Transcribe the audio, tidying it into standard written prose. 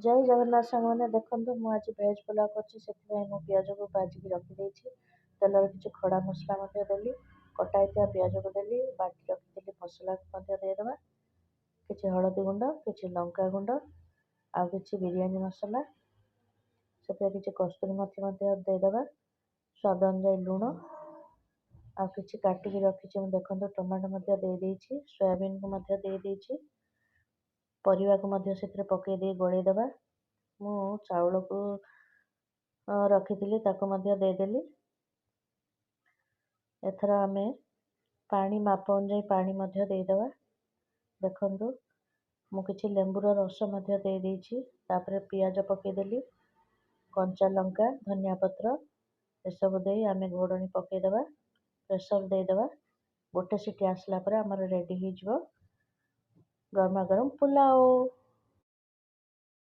जय जगन्नाथ सामने देखु मुझे आज भेज पुलाव कर पिज को भाजिकी रखी तेल किसी खड़ा मसला देली कटाई पिज को देली बाटी रखी मसला देदेबा किसी हलदी गुंड किसी लंका गुंड आ कि बिरियानी मसला से किसी कस्तूरी मेथी देदेबा स्वाद अनुसार लुण आ कि काटिकी रखी देखो टमाटो देदेछि सोयाबीन को देदेछि परिवा को पकईदे गोलैदेबा मु चाउल को रखी देदेली एथर आमे पानी माप अनुसार पानी देदेबा देखु मु किछि लेंबूर रस देदेछि तापर पियाज पकईदेली कंचा लंका धनिया पत्र एसबू दे आमे घोड़नी पकईदेबा प्रेसर देदेबा गोटे सीटी आसला पर आमर रेडी हो गरमा गरम पुलाव।